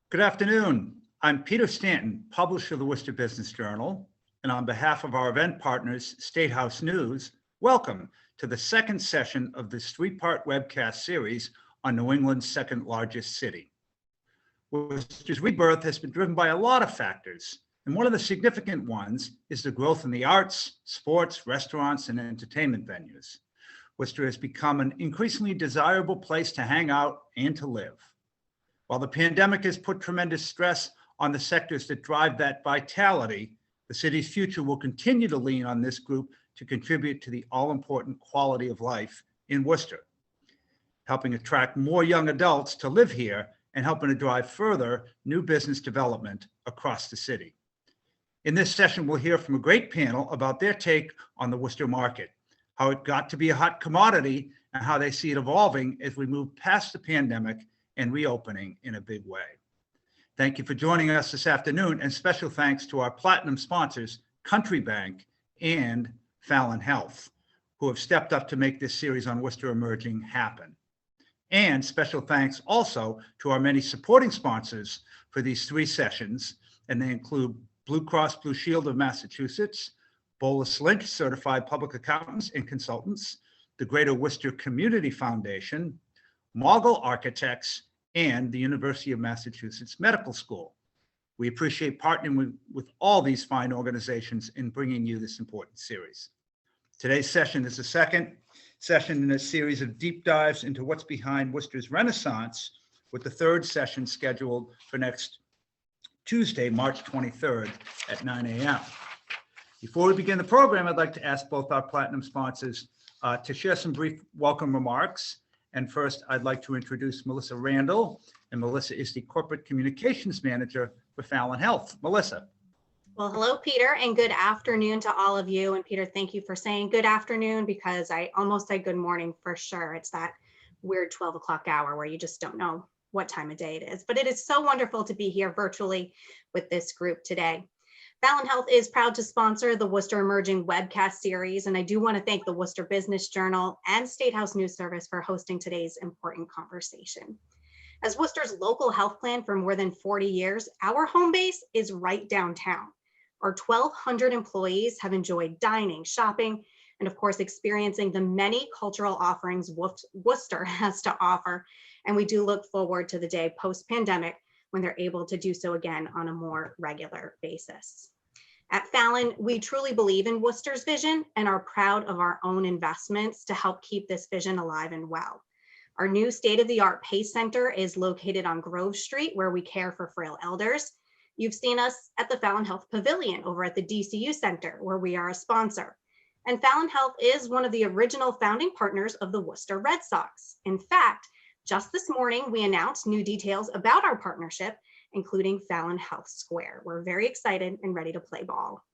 Good afternoon. I'm Peter Stanton, publisher of the Worcester Business Journal, and on behalf of our event partners, State House News, welcome to the second session of this three-part webcast series on New England's second largest city. Worcester's rebirth has been driven by a lot of factors, and one of the significant ones is the growth in the arts, sports, restaurants, and entertainment venues. Worcester has become an increasingly desirable place to hang out and to live. While the pandemic has put tremendous stress on the sectors that drive that vitality, the city's future will continue to lean on this group to contribute to the all-important quality of life in Worcester, helping attract more young adults to live here and helping to drive further new business development across the city. In this session, we'll hear from a great panel about their take on the Worcester market, how it got to be a hot commodity, and how they see it evolving as we move past the pandemic and reopening in a big way. Thank you for joining us this afternoon, and special thanks to our platinum sponsors, Country Bank and Fallon Health, who have stepped up to make this series on Worcester Emerging happen. And special thanks also to our many supporting sponsors for these three sessions, and they include Blue Cross Blue Shield of Massachusetts, Bolus Lynch Certified Public Accountants and Consultants, the Greater Worcester Community Foundation, Mogul Architects, and the University of Massachusetts Medical School. We appreciate partnering with all these fine organizations in bringing you this important series. Today's session is the second session in a series of deep dives into what's behind Worcester's renaissance, with the third session scheduled for next Tuesday, March 23rd at 9 a.m. Before we begin the program, I'd like to ask both our platinum sponsors to share some brief welcome remarks. And first, I'd like to introduce Melissa Randall, and Melissa is the Corporate Communications Manager for Fallon Health. Melissa. Well, hello, Peter, and good afternoon to all of you. And Peter, thank you for saying good afternoon, because I almost said good morning for sure. It's that weird 12 o'clock hour where you just don't know what time of day it is. But it is so wonderful to be here virtually with this group today. Fallon Health is proud to sponsor the Worcester Emerging webcast series, and I do want to thank the Worcester Business Journal and State House News Service for hosting today's important conversation. As Worcester's local health plan for more than 40 years, our home base is right downtown. Our 1,200 employees have enjoyed dining, shopping, and of course, experiencing the many cultural offerings Worcester has to offer, and we do look forward to the day post-pandemic when they're able to do so again on a more regular basis. At Fallon, we truly believe in Worcester's vision and are proud of our own investments to help keep this vision alive and well. Our new state-of-the-art PACE Center is located on Grove Street, where we care for frail elders. You've seen us at the Fallon Health Pavilion over at the DCU Center, where we are a sponsor. And Fallon Health is one of the original founding partners of the Worcester Red Sox. In fact, just this morning, we announced new details about our partnership, including Fallon Health Square. We're very excited and ready to play ball.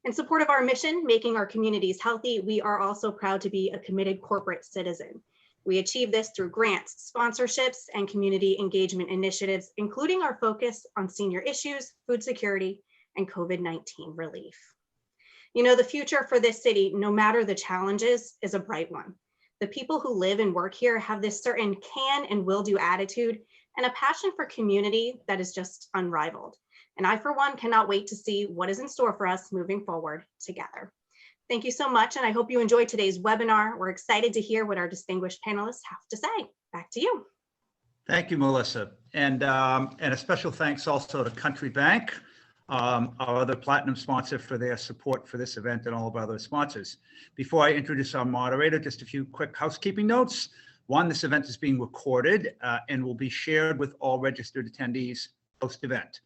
In support of our mission, making our communities healthy, we are also proud to be a committed corporate citizen. We achieve this through grants, sponsorships, and community engagement initiatives, including our focus on senior issues, food security, and COVID-19 relief. You know, the future for this city, no matter the challenges, is a bright one. The people who live and work here have this certain can and will do attitude and a passion for community that is just unrivaled. And I, for one, cannot wait to see what is in store for us moving forward together. Thank you so much, and I hope you enjoyed today's webinar. We're excited to hear what our distinguished panelists have to say. Back to you. Thank you, Melissa. And a special thanks also to Country Bank, our other platinum sponsor, for their support for this event, and all of our other sponsors. Before I introduce our moderator, just a few quick housekeeping notes. One, this event is being recorded and will be shared with all registered attendees post-event.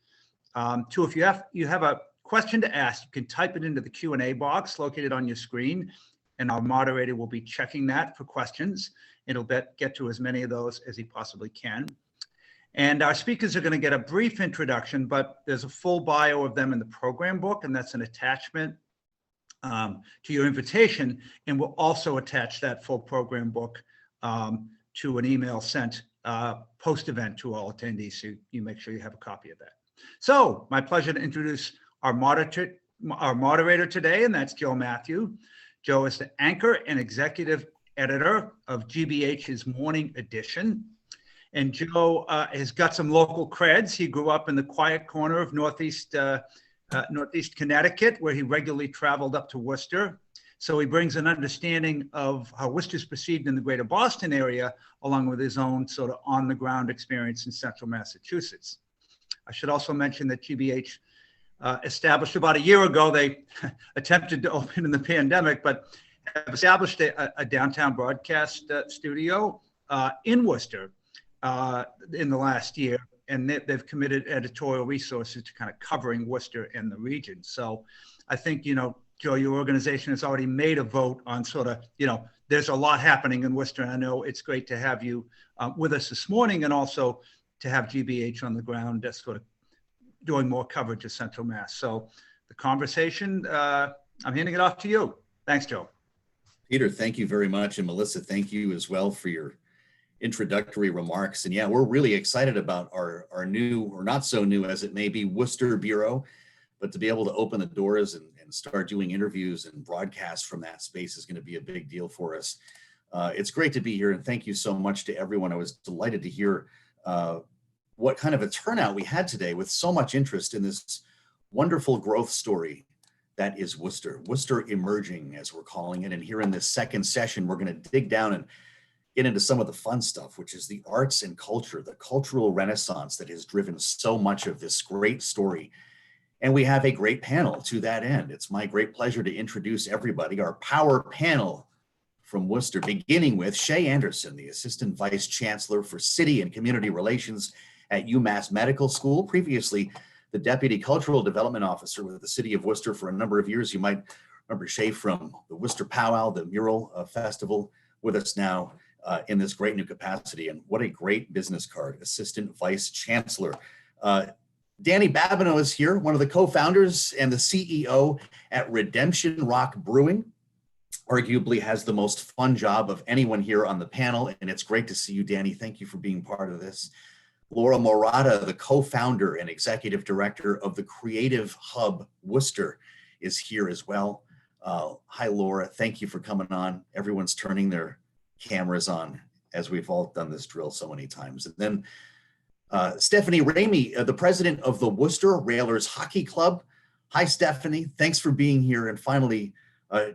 Two, if you have a question to ask, you can type it into the Q&A box located on your screen, and our moderator will be checking that for questions. It'll get to as many of those as he possibly can. And our speakers are going to get a brief introduction, but there's a full bio of them in the program book, and that's an attachment to your invitation. And we'll also attach that full program book to an email sent post-event to all attendees, so you make sure you have a copy of that. So my pleasure to introduce our moderator today, and that's Joe Mathieu. Joe is the anchor and executive editor of GBH's Morning Edition. And Joe has got some local creds. He grew up in the quiet corner of Northeast Connecticut, where he regularly traveled up to Worcester. So he brings an understanding of how Worcester is perceived in the greater Boston area, along with his own sort of on-the-ground experience in central Massachusetts. I should also mention that GBH established about a year ago. They attempted to open in the pandemic, but have established a downtown broadcast studio in Worcester in the last year, and they've committed editorial resources to kind of covering Worcester and the region. So I think, you know, Joe, your organization has already made a vote on sort of, you know, there's a lot happening in Worcester. And I know it's great to have you with us this morning, and also to have GBH on the ground that's sort of doing more coverage of Central Mass. So the conversation, I'm handing it off to you. Thanks, Joe. Peter, thank you very much. And Melissa, thank you as well for your introductory remarks. And yeah, we're really excited about our new, or not so new as it may be, Worcester Bureau, but to be able to open the doors and start doing interviews and broadcasts from that space is going to be a big deal for us. It's great to be here, and thank you so much to everyone. I was delighted to hear what kind of a turnout we had today, with so much interest in this wonderful growth story that is Worcester. Worcester emerging, as we're calling it. And here in this second session, we're going to dig down and get into some of the fun stuff, which is the arts and culture, the cultural renaissance that has driven so much of this great story. And we have a great panel to that end. It's my great pleasure to introduce everybody, our power panel from Worcester, beginning with Shay Anderson, the Assistant Vice Chancellor for City and Community Relations at UMass Medical School, previously the Deputy Cultural Development Officer with the City of Worcester for a number of years. You might remember Shay from the Worcester Powwow, the Mural Festival, with us now in this great new capacity. And what a great business card, Assistant Vice Chancellor. Dani Babineau is here, one of the co-founders and the CEO at Redemption Rock Brewing. Arguably has the most fun job of anyone here on the panel, and it's great to see you, Dani. Thank you for being part of this. Laura Marotta, the co-founder and executive director of the Creative Hub Worcester, is here as well. Hi, Laura. Thank you for coming on. Everyone's turning their cameras on, as we've all done this drill so many times. And then Stephanie Ramey, the president of the Worcester Railers Hockey Club. Hi, Stephanie. Thanks for being here. And finally,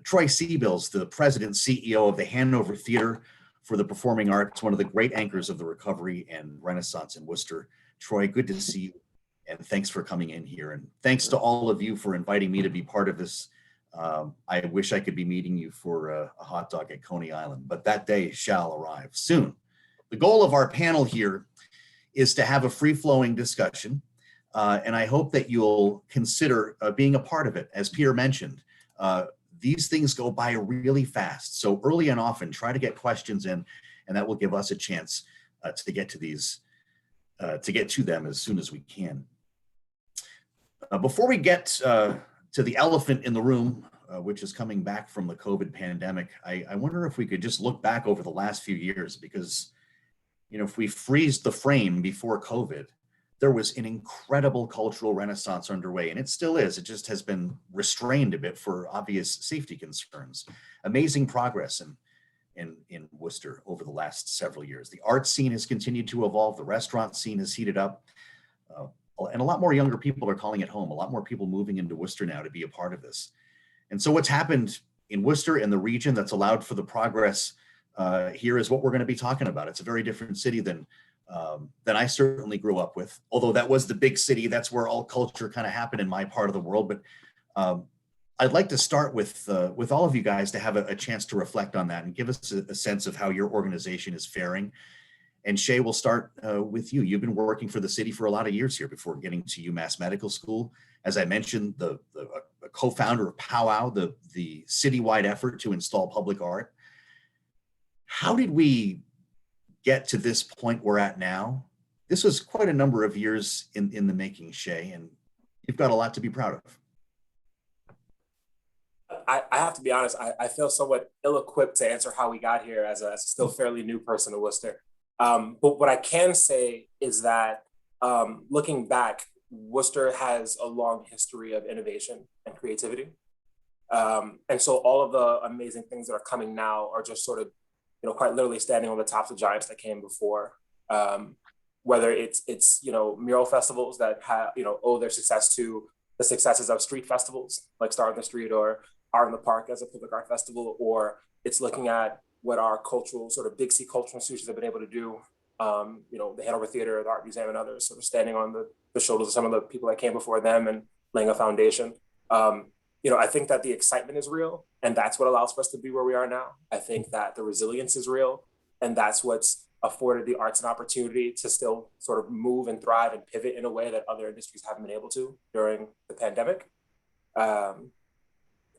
Troy Seabills, the president CEO of the Hanover Theater for the Performing Arts, one of the great anchors of the recovery and renaissance in Worcester. Troy, good to see you, and thanks for coming in here. And thanks to all of you for inviting me to be part of this. I wish I could be meeting you for a hot dog at Coney Island, but that day shall arrive soon. The goal of our panel here is to have a free-flowing discussion, and I hope that you'll consider being a part of it. As Peter mentioned, these things go by really fast. So early and often, try to get questions in, and that will give us a chance to get to these, to get to them as soon as we can. Before we get to the elephant in the room, which is coming back from the COVID pandemic, I wonder if we could just look back over the last few years, because, you know, if we freeze the frame before COVID, there was an incredible cultural renaissance underway, and it still is. It just has been restrained a bit for obvious safety concerns. Amazing progress in Worcester over the last several years. The art scene has continued to evolve. The restaurant scene has heated up. And a lot more younger people are calling it home. A lot more people moving into Worcester now to be a part of this. And so what's happened in Worcester and the region that's allowed for the progress here is what we're going to be talking about. It's a very different city than I certainly grew up with, although that was the big city. That's where all culture kind of happened in my part of the world. But I'd like to start with all of you guys to have a chance to reflect on that and give us a sense of how your organization is faring. And Shay, we'll start with you. You've been working for the city for a lot of years here before getting to UMass Medical School. As I mentioned, the co-founder of Powwow, the citywide effort to install public art. How did we get to this point we're at now? This was quite a number of years in the making, Shay, and you've got a lot to be proud of. I have to be honest, I feel somewhat ill-equipped to answer how we got here as a still fairly new person to Worcester. But what I can say is that looking back, Worcester has a long history of innovation and creativity. And so all of the amazing things that are coming now are just sort of, quite literally standing on the tops of giants that came before. Whether it's mural festivals that have owe their success to the successes of street festivals like Star on the Street or Art in the Park as a public art festival, or it's looking at what our cultural sort of big C cultural institutions have been able to do. The Hanover Theater, the Art Museum, and others sort of standing on the shoulders of some of the people that came before them and laying a foundation. I think that the excitement is real, and that's what allows for us to be where we are now. I think that the resilience is real, and that's what's afforded the arts an opportunity to still sort of move and thrive and pivot in a way that other industries haven't been able to during the pandemic.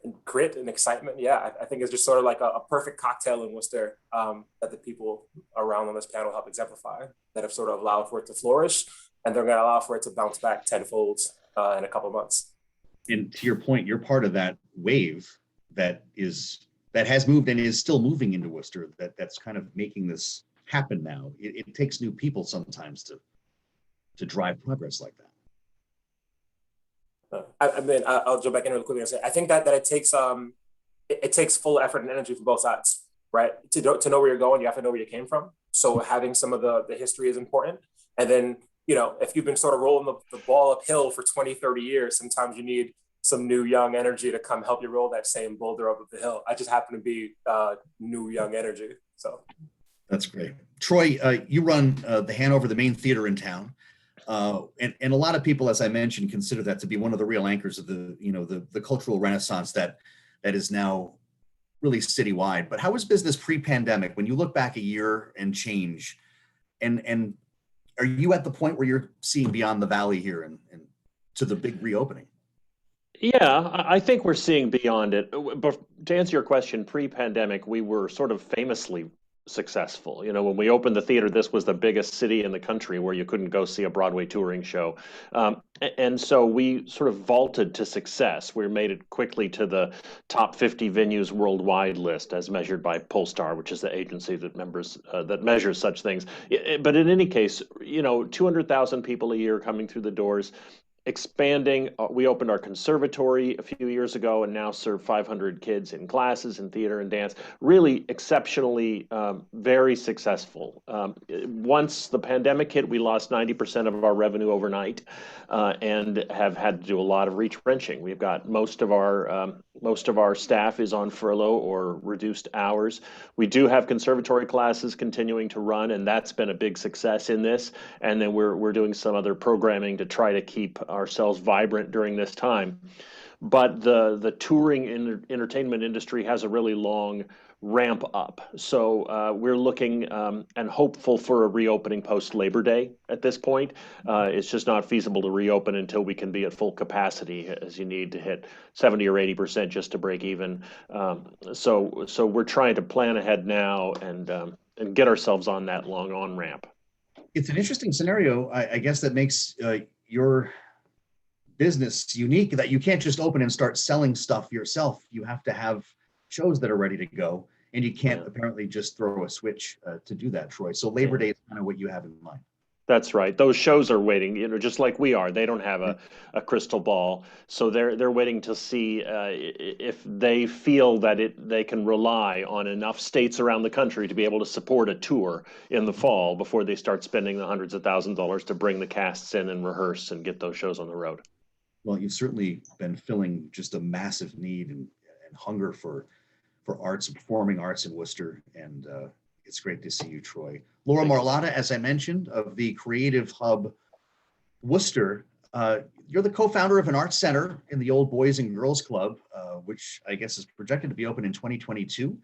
And grit and excitement, I think it's just sort of like a perfect cocktail in Worcester that the people around on this panel help exemplify, that have sort of allowed for it to flourish, and they're going to allow for it to bounce back tenfold in a couple of months. And to your point, you're part of that wave that has moved and is still moving into Worcester. That's kind of making this happen now. It takes new people sometimes to drive progress like that. I'll jump back in really quickly and say I think that it takes full effort and energy from both sides, right? To know where you're going, you have to know where you came from. So having some of the history is important, and then if you've been sort of rolling the ball uphill for 20, 30 years, sometimes you need some new young energy to come help you roll that same boulder up the hill. I just happen to be new young energy. So that's great. Troy, you run the Hanover, the main theater in town. And a lot of people, as I mentioned, consider that to be one of the real anchors of the cultural renaissance that is now really citywide. But how was business pre-pandemic? When you look back a year and change, and are you at the point where you're seeing beyond the valley here and to the big reopening? Yeah, I think we're seeing beyond it. But to answer your question, pre-pandemic, we were sort of famously successful. When we opened the theater, this was the biggest city in the country where you couldn't go see a Broadway touring show. And so we sort of vaulted to success. We made it quickly to the top 50 venues worldwide list as measured by Pollstar, which is the agency that measures such things. But in any case, 200,000 people a year coming through the doors, expanding. We opened our conservatory a few years ago and now serve 500 kids in classes in theater and dance. Really exceptionally, very successful. Once the pandemic hit, we lost 90% of our revenue overnight and have had to do a lot of retrenching. We've got most of our staff is on furlough or reduced hours. We do have conservatory classes continuing to run, and that's been a big success in this. And then we're doing some other programming to try to keep ourselves vibrant during this time. But the touring entertainment industry has a really long ramp up. So we're looking and hopeful for a reopening post Labor Day at this point. It's just not feasible to reopen until we can be at full capacity, as you need to hit 70 or 80% just to break even. So we're trying to plan ahead now and get ourselves on that long on ramp. It's an interesting scenario, I guess, that makes your business unique, that you can't just open and start selling stuff yourself. You have to have shows that are ready to go, and you can't apparently just throw a switch to do that, Troy. So Labor Day is kind of what you have in mind. That's right. Those shows are waiting, just like we are. They don't have a crystal ball, so they're waiting to see if they feel that they can rely on enough states around the country to be able to support a tour in the fall before they start spending the hundreds of thousands of dollars to bring the casts in and rehearse and get those shows on the road. Well, you've certainly been filling just a massive need and hunger for arts and performing arts in Worcester, and it's great to see you, Troy. Laura Marotta, as I mentioned, of the Creative Hub Worcester, you're the co-founder of an arts center in the old Boys and Girls Club, which I guess is projected to be open in 2022.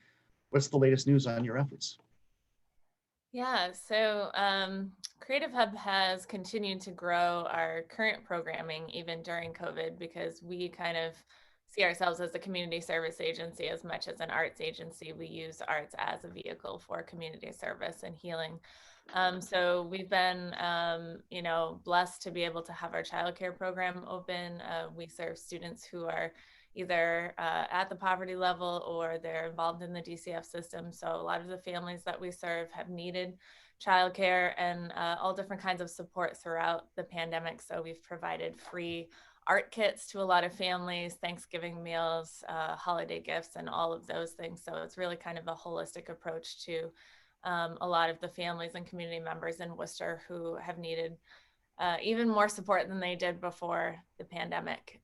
What's the latest news on your efforts? Yeah, so Creative Hub has continued to grow our current programming even during COVID, because we kind of see ourselves as a community service agency as much as an arts agency. We use arts as a vehicle for community service and healing. So we've been, blessed to be able to have our childcare program open. We serve students who are either at the poverty level or they're involved in the DCF system. So a lot of the families that we serve have needed childcare and all different kinds of support throughout the pandemic. So we've provided free art kits to a lot of families, Thanksgiving meals, holiday gifts, and all of those things. So it's really kind of a holistic approach to a lot of the families and community members in Worcester who have needed even more support than they did before the pandemic.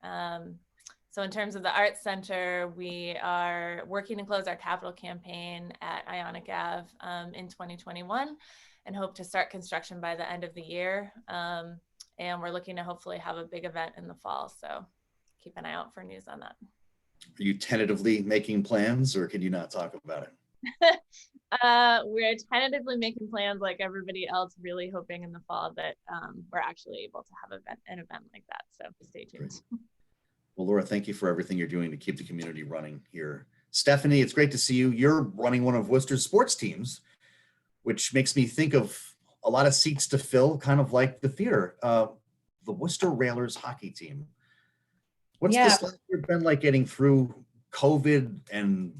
So in terms of the Arts Center, we are working to close our capital campaign at Ionic Ave in 2021 and hope to start construction by the end of the year. And we're looking to hopefully have a big event in the fall. So keep an eye out for news on that. Are you tentatively making plans, or can you not talk about it? We're tentatively making plans like everybody else, really hoping in the fall that we're actually able to have an event like that. So stay tuned. Great. Well, Laura, thank you for everything you're doing to keep the community running here. Stephanie, it's great to see you. You're running one of Worcester's sports teams, which makes me think of a lot of seats to fill, kind of like the theater, the Worcester Railers hockey team. What's this last year been like getting through COVID and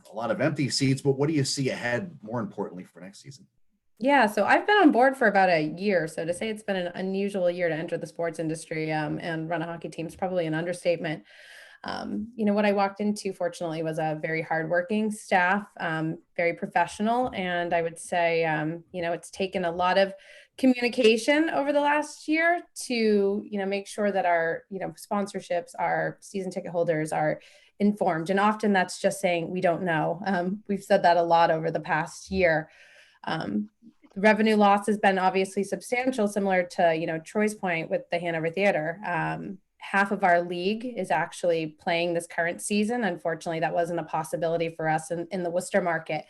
a lot of empty seats, but what do you see ahead, more importantly, for next season? Yeah, so I've been on board for about a year. So to say it's been an unusual year to enter the sports industry and run a hockey team is probably an understatement. What I walked into, fortunately, was a very hardworking staff, very professional. And I would say, it's taken a lot of communication over the last year to, make sure that our, sponsorships, our season ticket holders are informed. And often that's just saying, we don't know. We've said that a lot over the past year. Revenue loss has been obviously substantial, similar to, Troy's point with the Hanover Theater. Half of our league is actually playing this current season. Unfortunately, that wasn't a possibility for us in the Worcester market.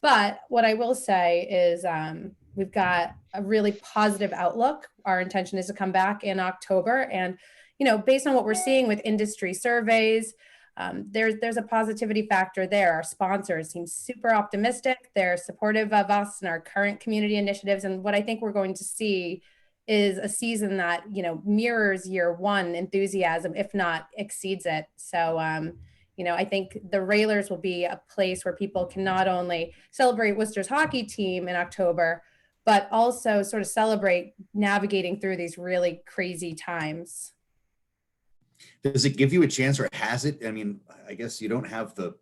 But what I will say is we've got a really positive outlook. Our intention is to come back in October. And, based on what we're seeing with industry surveys, there's a positivity factor there. Our sponsors seem super optimistic. They're supportive of us and our current community initiatives. And what I think we're going to see is a season that, mirrors year one enthusiasm, if not exceeds it. So, I think the Railers will be a place where people can not only celebrate Worcester's hockey team in October, but also sort of celebrate navigating through these really crazy times. Does it give you a chance, or has it? I mean, I guess you don't have the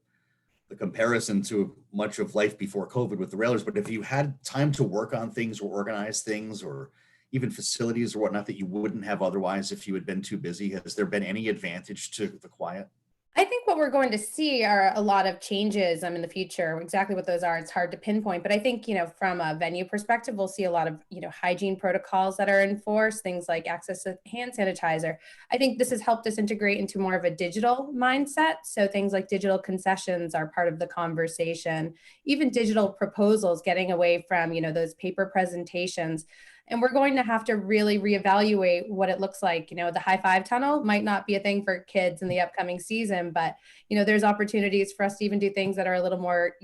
comparison to much of life before COVID with the Railers, but if you had time to work on things or organize things or even facilities or whatnot that you wouldn't have otherwise if you had been too busy, has there been any advantage to the quiet? I think what we're going to see are a lot of changes in the future. Exactly what those are, it's hard to pinpoint. But I think, from a venue perspective, we'll see a lot of, hygiene protocols that are enforced, things like access to hand sanitizer. I think this has helped us integrate into more of a digital mindset. So things like digital concessions are part of the conversation, even digital proposals, getting away from, those paper presentations. And we're going to have to really reevaluate what it looks like. The high five tunnel might not be a thing for kids in the upcoming season, but, there's opportunities for us to even do things that are a little more,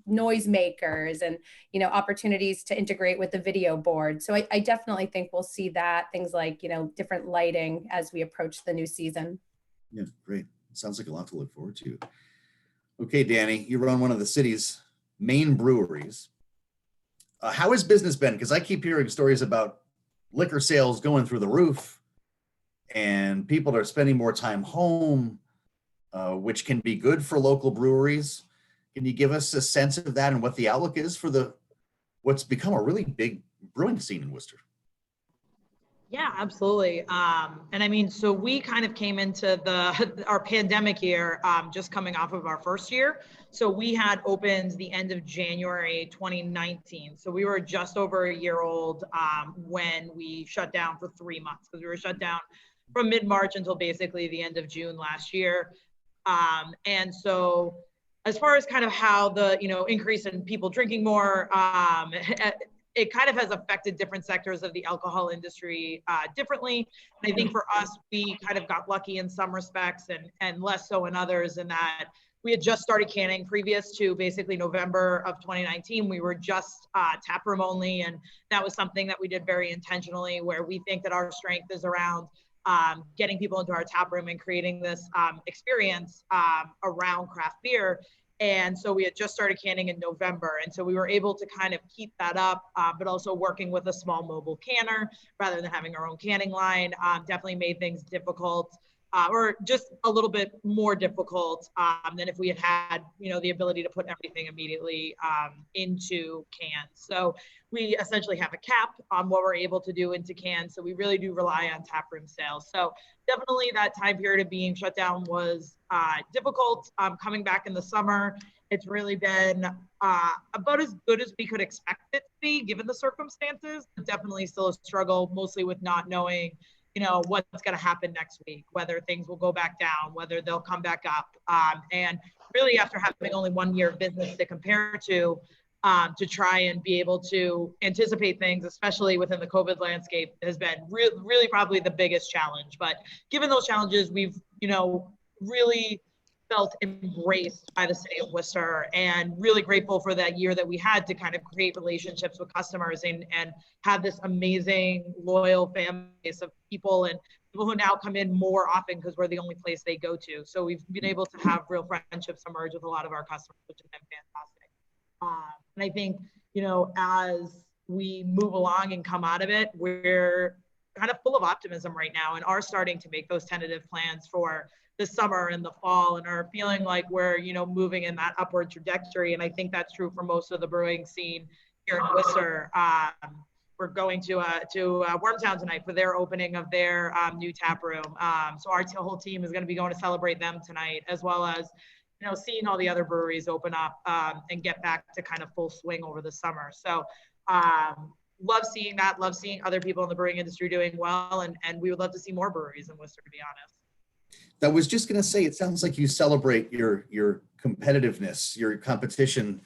noise makers and, opportunities to integrate with the video board. So I definitely think we'll see that, things like, different lighting as we approach the new season. Yeah, great. Sounds like a lot to look forward to. Okay, Dani, you run one of the city's main breweries. How has business been? Because I keep hearing stories about liquor sales going through the roof and people are spending more time home, which can be good for local breweries. Can you give us a sense of that and what the outlook is for what's become a really big brewing scene in Worcester? Yeah, absolutely. And I mean, so we kind of came into our pandemic year, just coming off of our first year. So we had opened the end of January 2019. So we were just over a year old when we shut down for 3 months, because we were shut down from mid-March until basically the end of June last year. And so as far as kind of how the increase in people drinking more, it kind of has affected different sectors of the alcohol industry differently. And I think for us, we kind of got lucky in some respects and less so in others, in that we had just started canning previous to basically November of 2019. We were just tap room only. And that was something that we did very intentionally, where we think that our strength is around getting people into our tap room and creating this experience around craft beer. And so we had just started canning in November. And so we were able to kind of keep that up, but also working with a small mobile canner rather than having our own canning line definitely made things difficult or just a little bit more difficult than if we had the ability to put everything immediately into cans. So we essentially have a cap on what we're able to do into cans. So we really do rely on taproom sales. So definitely that time period of being shut down was difficult. Coming back in the summer, it's really been about as good as we could expect it to be given the circumstances, but definitely still a struggle, mostly with not knowing what's going to happen next week, whether things will go back down, whether they'll come back up. And really after having only 1 year of business to compare to try and be able to anticipate things, especially within the COVID landscape, has been really probably the biggest challenge. But given those challenges, we've, really felt embraced by the city of Worcester, and really grateful for that year that we had to kind of create relationships with customers and have this amazing loyal fan base of people, and people who now come in more often because we're the only place they go to. So we've been able to have real friendships emerge with a lot of our customers, which has been fantastic. And I think, as we move along and come out of it, we're kind of full of optimism right now and are starting to make those tentative plans for the summer and the fall, and are feeling like we're, moving in that upward trajectory. And I think that's true for most of the brewing scene here in Worcester. We're going to Wormtown tonight for their opening of their new tap room. So our whole team is going to be going to celebrate them tonight, as well as, seeing all the other breweries open up and get back to kind of full swing over the summer. So love seeing that, love seeing other people in the brewing industry doing well. And we would love to see more breweries in Worcester, to be honest. I was just going to say, it sounds like you celebrate your competitiveness, your competition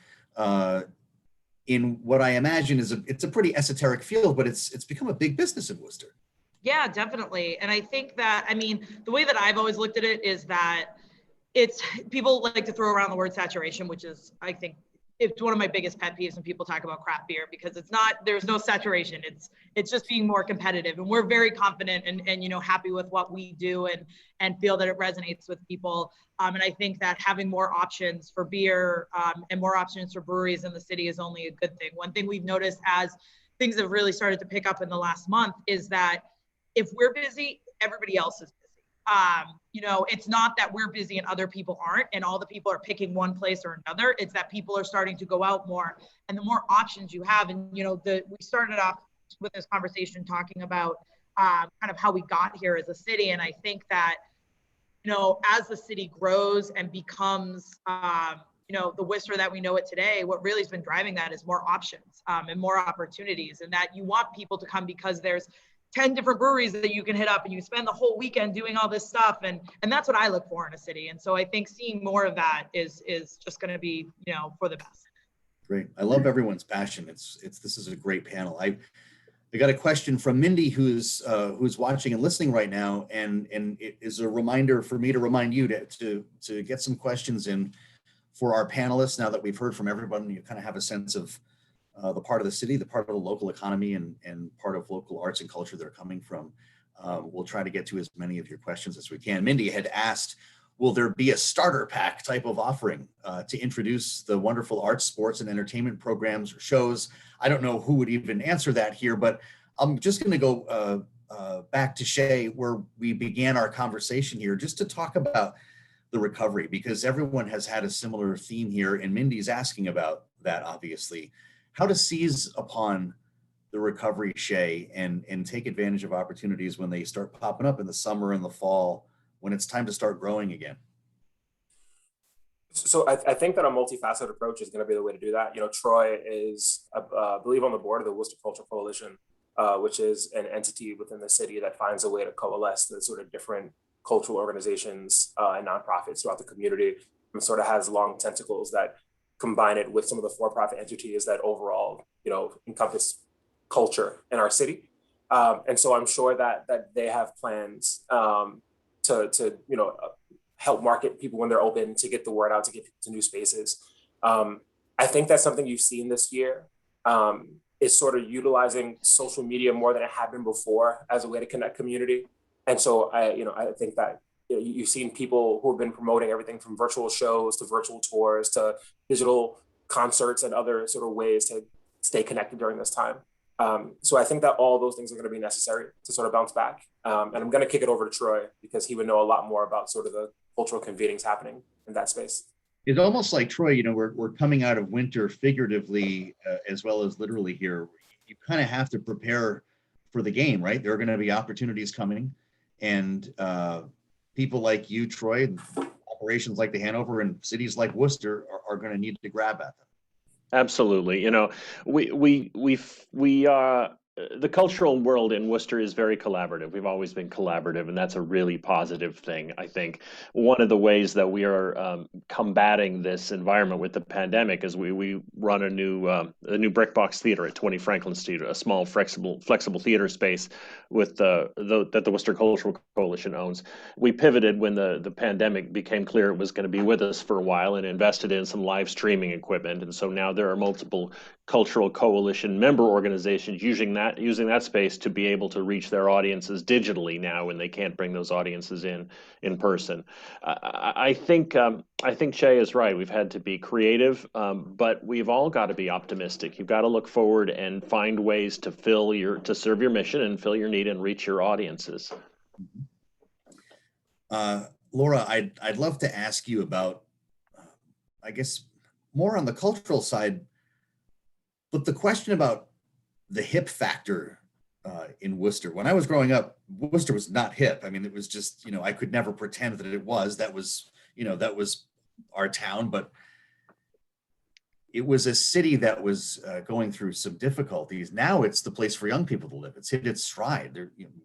in what I imagine is it's a pretty esoteric field, but it's become a big business in Worcester. Yeah, definitely. And I think that, the way that I've always looked at it is that people like to throw around the word saturation, which is, I think, it's one of my biggest pet peeves when people talk about craft beer, because there's no saturation. It's just being more competitive, and we're very confident and happy with what we do and feel that it resonates with people. And I think that having more options for beer and more options for breweries in the city is only a good thing. One thing we've noticed as things have really started to pick up in the last month is that if we're busy, everybody else is busy. It's not that we're busy and other people aren't, and all the people are picking one place or another. It's that people are starting to go out more, and the more options you have. And, we started off with this conversation talking about kind of how we got here as a city. And I think that, as the city grows and becomes, the Worcester that we know it today, what really has been driving that is more options and more opportunities, and that you want people to come because there's 10 different breweries that you can hit up, and you spend the whole weekend doing all this stuff. And that's what I look for in a city. And so I think seeing more of that is just going to be, for the best. Great. I love everyone's passion. This is a great panel. I got a question from Mindy, who's watching and listening right now. And it is a reminder for me to remind you to get some questions in for our panelists. Now that we've heard from everyone, you kind of have a sense of the part of the city, the part of the local economy, and part of local arts and culture they're coming from. We'll try to get to as many of your questions as we can. Mindy had asked, will there be a starter pack type of offering to introduce the wonderful arts, sports, and entertainment programs or shows? I don't know who would even answer that here, but I'm just going to go back to Shay, where we began our conversation here, just to talk about the recovery, because everyone has had a similar theme here, and Mindy's asking about that, obviously. How to seize upon the recovery, Shay, and take advantage of opportunities when they start popping up in the summer and the fall, when it's time to start growing again. So I think that a multifaceted approach is going to be the way to do that. Troy is, I believe, on the board of the Worcester Culture Coalition, which is an entity within the city that finds a way to coalesce the sort of different cultural organizations and nonprofits throughout the community, and sort of has long tentacles that combine it with some of the for-profit entities that overall, encompass culture in our city. And so I'm sure that they have plans to help market people when they're open, to get the word out, to get to new spaces. I think that's something you've seen this year, is sort of utilizing social media more than it had been before as a way to connect community. And so I think that you've seen people who have been promoting everything from virtual shows to virtual tours to digital concerts and other sort of ways to stay connected during this time. So I think that all those things are going to be necessary to sort of bounce back. And I'm going to kick it over to Troy because he would know a lot more about sort of the cultural convenings happening in that space. It's almost like, Troy, you know, we're coming out of winter figuratively as well as literally here. You kind of have to prepare for the game, right? There are going to be opportunities coming, and people like you, Troy, and operations like the Hanover and cities like Worcester are going to need to grab at them. Absolutely. You know, the cultural world in Worcester is very collaborative. We've always been collaborative, and that's a really positive thing. I think one of the ways that we are combating this environment with the pandemic is we run a new brick box theater at 20 Franklin Street, a small flexible theater space with that the Worcester Cultural Coalition owns. We pivoted when the pandemic became clear it was going to be with us for a while, and invested in some live streaming equipment. And so now there are multiple cultural coalition member organizations using that space to be able to reach their audiences digitally now when they can't bring those audiences in person. I think Shay is right. We've had to be creative, but we've all got to be optimistic. You've got to look forward and find ways to serve your mission and fill your need and reach your audiences. Laura, I'd love to ask you about, I guess, more on the cultural side, but the question about the hip factor in Worcester. When I was growing up, Worcester was not hip. I mean, it was just, you know, I could never pretend that it was. That was our town, but it was a city that was going through some difficulties. Now it's the place for young people to live. It's hit its stride.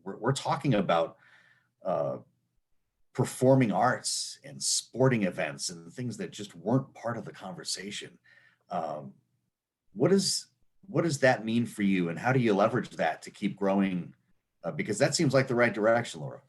We're talking about performing arts and sporting events and things that just weren't part of the conversation. What does that mean for you, and how do you leverage that to keep growing? Because that seems like the right direction, Laura.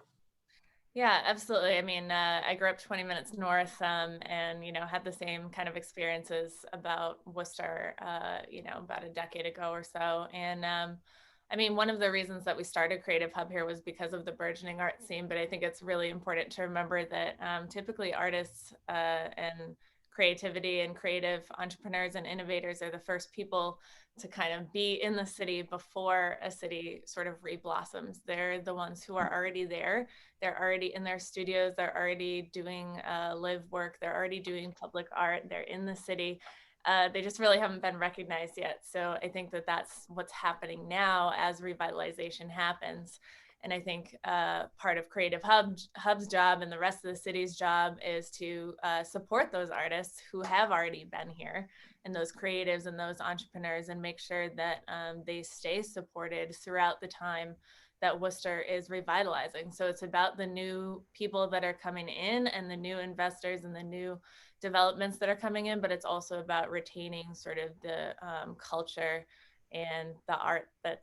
Yeah, absolutely. I mean, I grew up 20 minutes north, and had the same kind of experiences about Worcester, about a decade ago or so. And I mean, one of the reasons that we started Creative Hub here was because of the burgeoning art scene. But I think it's really important to remember that typically artists and creativity and creative entrepreneurs and innovators are the first people to kind of be in the city before a city sort of reblossoms. They're the ones who are already there. They're already in their studios. They're already doing live work. They're already doing public art. They're in the city. They just really haven't been recognized yet. So I think that that's what's happening now as revitalization happens. And I think part of Creative Hub's job and the rest of the city's job is to support those artists who have already been here, and those creatives and those entrepreneurs, and make sure that they stay supported throughout the time that Worcester is revitalizing. So it's about the new people that are coming in and the new investors and the new developments that are coming in, but it's also about retaining sort of the culture and the art that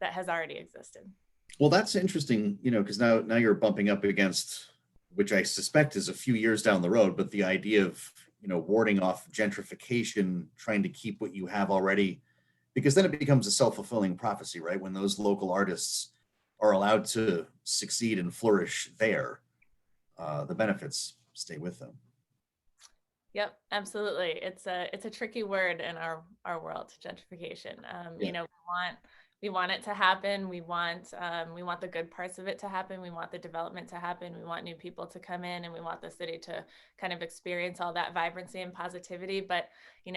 has already existed. Well, that's interesting, because now you're bumping up against, which I suspect is a few years down the road, but the idea of, warding off gentrification, trying to keep what you have already, because then it becomes a self-fulfilling prophecy, right? When those local artists are allowed to succeed and flourish there, the benefits stay with them. Yep, absolutely. It's a tricky word in our world, gentrification. We want it to happen. We want the good parts of it to happen. We want the development to happen. We want new people to come in, and we want the city to kind of experience all that vibrancy and positivity. But,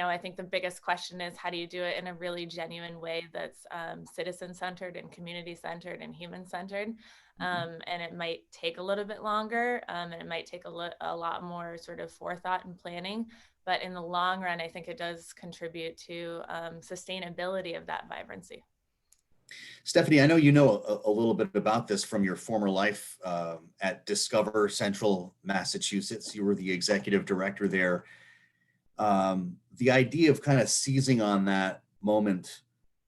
I think the biggest question is, how do you do it in a really genuine way that's citizen-centered and community-centered and human-centered? And it might take a little bit longer, and it might take a lot more sort of forethought and planning. But in the long run, I think it does contribute to sustainability of that vibrancy. Stephanie, I know you know a little bit about this from your former life at Discover Central Massachusetts. You were the executive director there. The idea of kind of seizing on that moment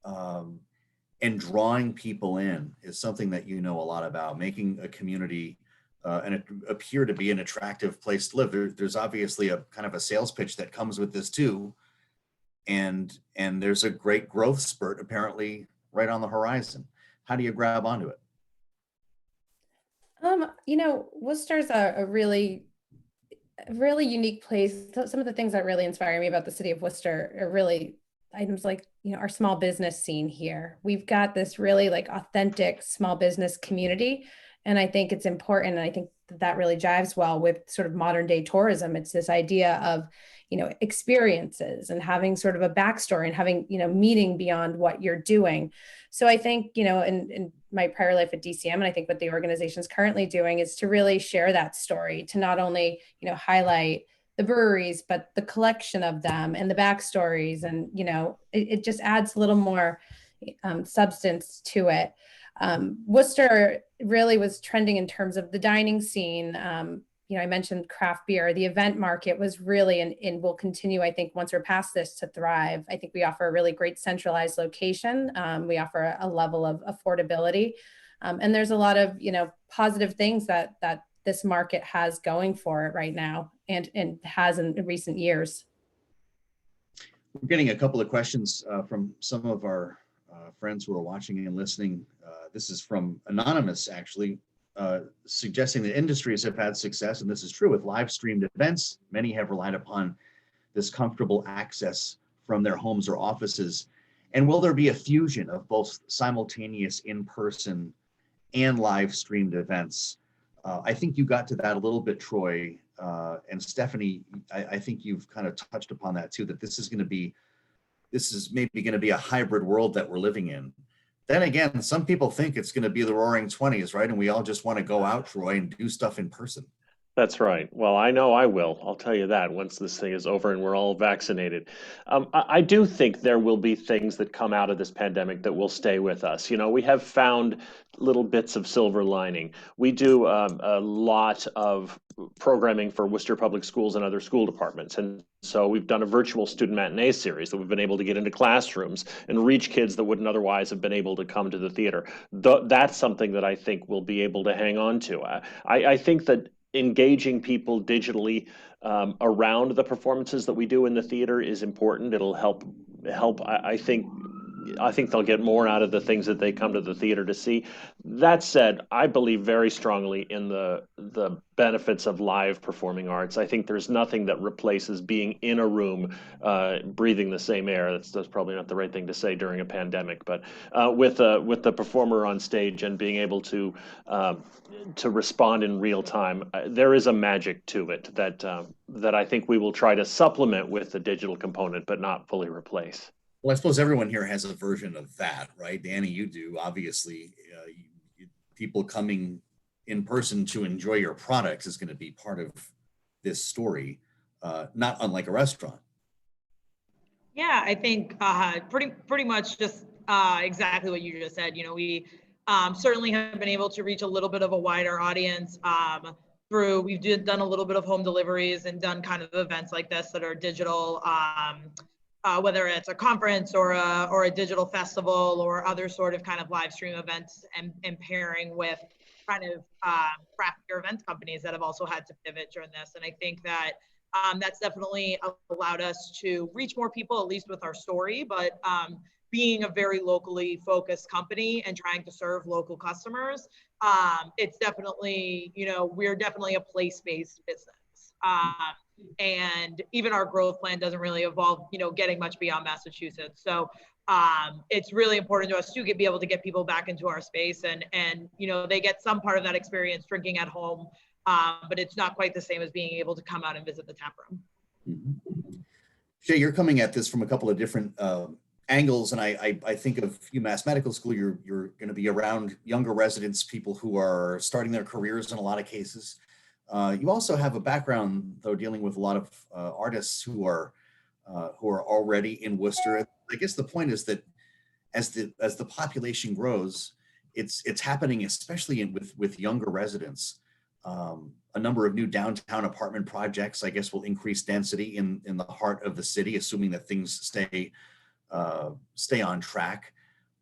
and drawing people in is something that you know a lot about, making a community and it appear to be an attractive place to live. There's obviously a kind of a sales pitch that comes with this too. And there's a great growth spurt apparently right on the horizon. How do you grab onto it? Worcester's a really unique place. Some of the things that really inspire me about the city of Worcester are really items like, our small business scene here. We've got this really like authentic small business community. And I think it's important. And I think that really jives well with sort of modern day tourism. It's this idea of, experiences and having sort of a backstory and having, meaning beyond what you're doing. So I think, in my prior life at DCM, and I think what the organization is currently doing is to really share that story, to not only, highlight the breweries, but the collection of them and the backstories. And, it just adds a little more substance to it. Worcester really was trending in terms of the dining scene. I mentioned craft beer. The event market was really, and will continue, I think, once we're past this, to thrive. I think we offer a really great centralized location. We offer a level of affordability. And there's a lot of, positive things that this market has going for it right now and has in recent years. We're getting a couple of questions from some of our friends who are watching and listening. This is from Anonymous, actually, suggesting that industries have had success, and this is true with live streamed events. Many have relied upon this comfortable access from their homes or offices. And will there be a fusion of both simultaneous in-person and live streamed events? I think you got to that a little bit, Troy, and Stephanie, I think you've kind of touched upon that too, that this is maybe going to be a hybrid world that we're living in. Then again, some people think it's going to be the roaring 20s, right? And we all just want to go out, Troy, and do stuff in person. That's right. Well, I know I will. I'll tell you that once this thing is over and we're all vaccinated. I do think there will be things that come out of this pandemic that will stay with us. We have found little bits of silver lining. We do a lot of programming for Worcester Public Schools and other school departments. And so we've done a virtual student matinee series that we've been able to get into classrooms and reach kids that wouldn't otherwise have been able to come to the theater. That's something that I think we'll be able to hang on to. I think that engaging people digitally around the performances that we do in the theater is important. It'll help. I think they'll get more out of the things that they come to the theater to see. That said, I believe very strongly in the benefits of live performing arts. I think there's nothing that replaces being in a room, breathing the same air. That's probably not the right thing to say during a pandemic, but with the performer on stage and being able to respond in real time, there is a magic to it that I think we will try to supplement with the digital component, but not fully replace. Well, I suppose everyone here has a version of that, right? Dani, you do, obviously. People coming in person to enjoy your products is going to be part of this story, not unlike a restaurant. Yeah, I think pretty much just exactly what you just said. We certainly have been able to reach a little bit of a wider audience we've done a little bit of home deliveries and done kind of events like this that are digital. Whether it's a conference or a digital festival or other sort of kind of live stream events and pairing with kind of craft beer event companies that have also had to pivot during this. And I think that that's definitely allowed us to reach more people, at least with our story, but being a very locally focused company and trying to serve local customers, it's definitely, we're definitely a place-based business. And even our growth plan doesn't really involve, getting much beyond Massachusetts. So it's really important to us to be able to get people back into our space and they get some part of that experience drinking at home, but it's not quite the same as being able to come out and visit the tap room. Mm-hmm. Shay, you're coming at this from a couple of different angles, and I think of UMass Medical School, you're going to be around younger residents, people who are starting their careers in a lot of cases. You also have a background, though, dealing with a lot of artists who are already in Worcester. I guess the point is that as the population grows, it's happening, especially with younger residents. A number of new downtown apartment projects, I guess, will increase density in the heart of the city, assuming that things stay on track.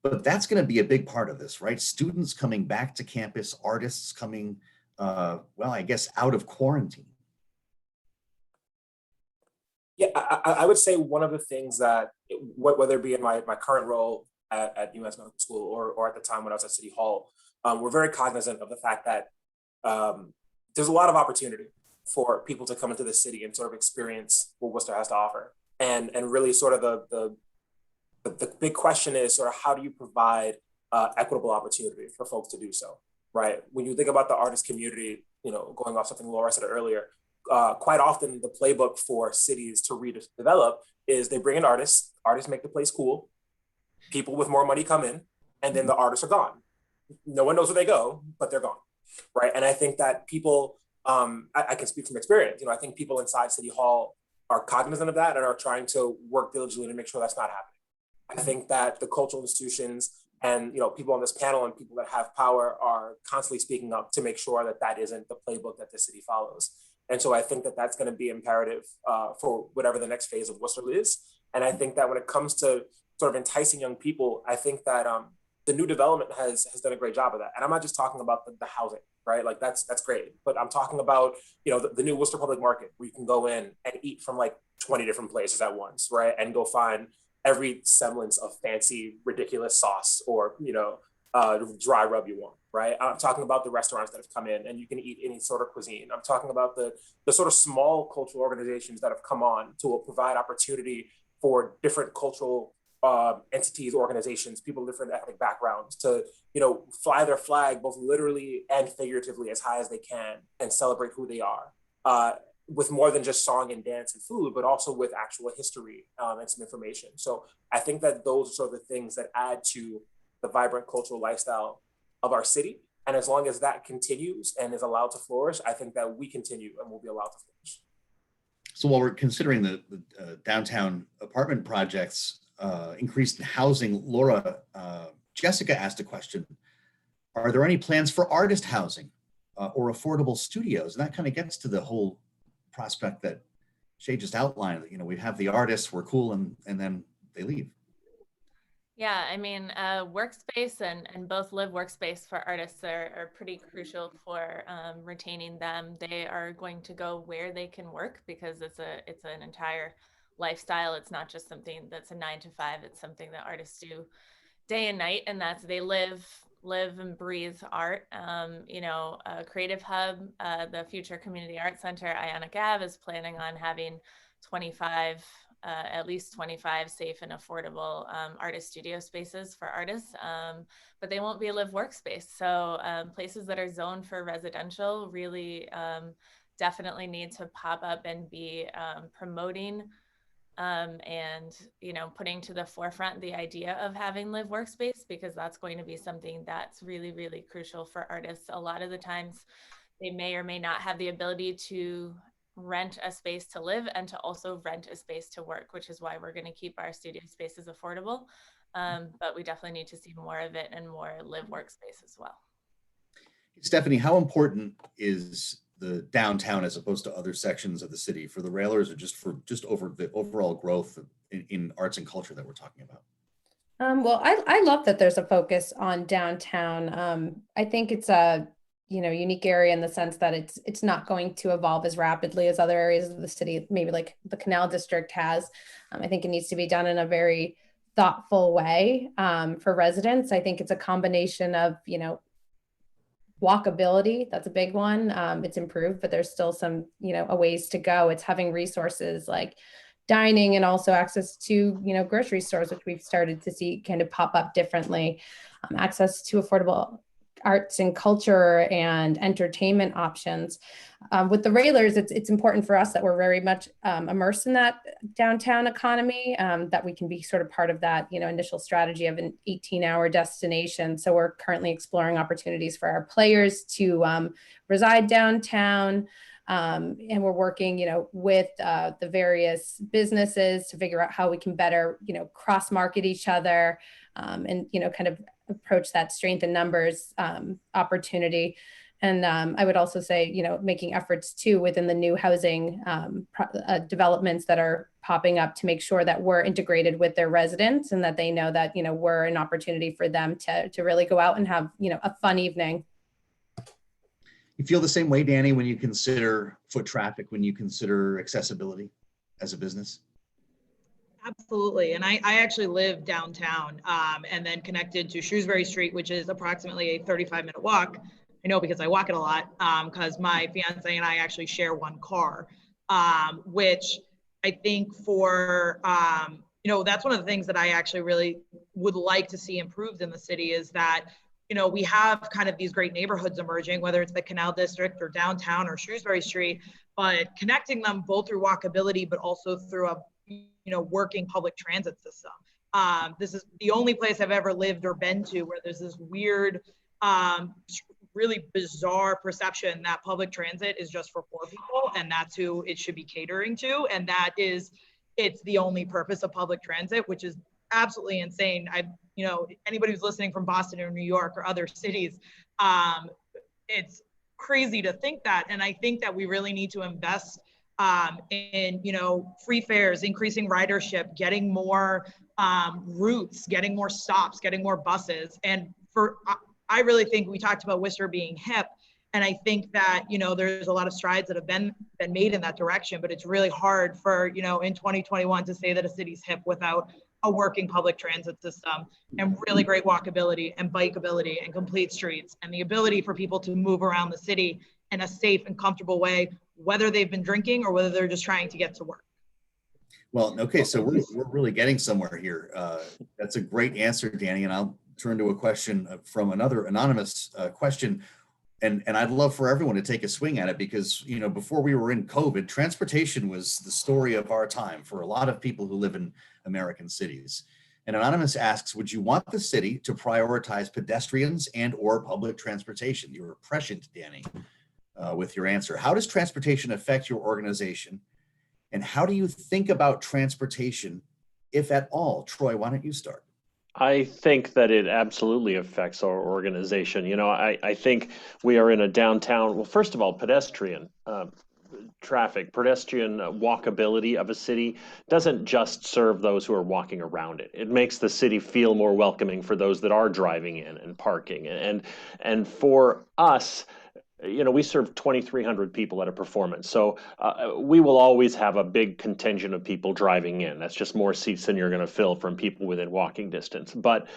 But that's going to be a big part of this, right? Students coming back to campus, artists coming I guess out of quarantine. Yeah, I would say one of the things that, whether it be in my current role at UMass Medical School or at the time when I was at City Hall, we're very cognizant of the fact that there's a lot of opportunity for people to come into the city and sort of experience what Worcester has to offer. And really sort of the big question is sort of how do you provide equitable opportunity for folks to do so, right? When you think about the artist community, going off something Laura said earlier, quite often the playbook for cities to redevelop is they bring in artists make the place cool, people with more money come in, and then the artists are gone. No one knows where they go, but they're gone, right? And I think that people, I can speak from experience, I think people inside City Hall are cognizant of that and are trying to work diligently to make sure that's not happening. I think that the cultural institutions and people on this panel and people that have power are constantly speaking up to make sure that that isn't the playbook that the city follows. And so I think that that's going to be imperative for whatever the next phase of Worcester is. And I think that when it comes to sort of enticing young people, I think that the new development has done a great job of that. And I'm not just talking about the housing, right? Like that's great, but I'm talking about the new Worcester Public Market where you can go in and eat from like 20 different places at once, right? And go find every semblance of fancy, ridiculous sauce or dry rub you want, right? I'm talking about the restaurants that have come in and you can eat any sort of cuisine. I'm talking about the sort of small cultural organizations that have come on to provide opportunity for different cultural entities, organizations, people with different ethnic backgrounds to, fly their flag both literally and figuratively as high as they can and celebrate who they are. With more than just song and dance and food, but also with actual history and some information. So I think that those are sort of the things that add to the vibrant cultural lifestyle of our city. And as long as that continues and is allowed to flourish, I think that we continue and will be allowed to flourish. So while we're considering the downtown apartment projects, increased housing, Laura, Jessica asked a question. Are there any plans for artist housing or affordable studios? And that kind of gets to the whole prospect that Shay just outlined. We have the artists, we're cool, and then they leave. Yeah, I mean, workspace and both live workspace for artists are pretty crucial for retaining them. They are going to go where they can work because it's an entire lifestyle. It's not just something that's a 9 to 5. It's something that artists do day and night, and that's they live and breathe art. Creative Hub, the future Community Arts Center, Ionic Ave, is planning on having at least 25 safe and affordable artist studio spaces for artists, but they won't be a live workspace. So places that are zoned for residential really definitely need to pop up and be promoting and putting to the forefront the idea of having live workspace, because that's going to be something that's really, really crucial for artists. A lot of the times they may or may not have the ability to rent a space to live and to also rent a space to work, which is why we're going to keep our studio spaces affordable. But we definitely need to see more of it and more live workspace as well. Stephanie, how important is the downtown as opposed to other sections of the city for the Railers, or just over the overall growth in arts and culture that we're talking about? Well, I love that there's a focus on downtown. I think it's a unique area in the sense that it's not going to evolve as rapidly as other areas of the city, maybe like the Canal District has. I think it needs to be done in a very thoughtful way for residents. I think it's a combination of walkability. That's a big one. It's improved, but there's still some a ways to go. It's having resources like dining and also access to grocery stores, which we've started to see kind of pop up differently. Access to affordable arts and culture and entertainment options. With the Railers, it's important for us that we're very much immersed in that downtown economy, that we can be sort of part of that initial strategy of an 18-hour destination. So we're currently exploring opportunities for our players to reside downtown. And we're working, with the various businesses to figure out how we can better, cross-market each other and, kind of approach that strength in numbers opportunity. And I would also say, making efforts too within the new housing developments that are popping up to make sure that we're integrated with their residents and that they know that, we're an opportunity for them to really go out and have, a fun evening. You feel the same way, Dani, when you consider foot traffic, when you consider accessibility as a business? Absolutely. And I actually live downtown and then connected to Shrewsbury Street, which is approximately a 35-minute walk. I know because I walk it a lot because my fiance and I actually share one car, which I think for that's one of the things that I actually really would like to see improved in the city is that, we have kind of these great neighborhoods emerging, whether it's the Canal District or downtown or Shrewsbury Street, but connecting them both through walkability, but also through a, working public transit system. This is the only place I've ever lived or been to where there's this weird, really bizarre perception that public transit is just for poor people and that's who it should be catering to. And it's the only purpose of public transit, which is absolutely insane. Anybody who's listening from Boston or New York or other cities, it's crazy to think that. And I think that we really need to invest in, free fares, increasing ridership, getting more routes, getting more stops, getting more buses. And I really think we talked about Worcester being hip. And I think that, there's a lot of strides that have been made in that direction, but it's really hard for, in 2021 to say that a city's hip without a working public transit system and really great walkability and bikeability and complete streets and the ability for people to move around the city in a safe and comfortable way, whether they've been drinking or whether they're just trying to get to work. Well, okay, so we're really getting somewhere here. That's a great answer, Dani, and I'll turn to a question from another anonymous question. And I'd love for everyone to take a swing at it because, before we were in COVID, transportation was the story of our time for a lot of people who live in American cities. And Anonymous asks, would you want the city to prioritize pedestrians and or public transportation? You were prescient, Dani, with your answer. How does transportation affect your organization? And how do you think about transportation, if at all? Troy, why don't you start? I think that it absolutely affects our organization. I think we are in a downtown, well, first of all, pedestrian traffic, pedestrian walkability of a city doesn't just serve those who are walking around it. It makes the city feel more welcoming for those that are driving in and parking. And for us, we serve 2,300 people at a performance. So we will always have a big contingent of people driving in. That's just more seats than you're going to fill from people within walking distance. But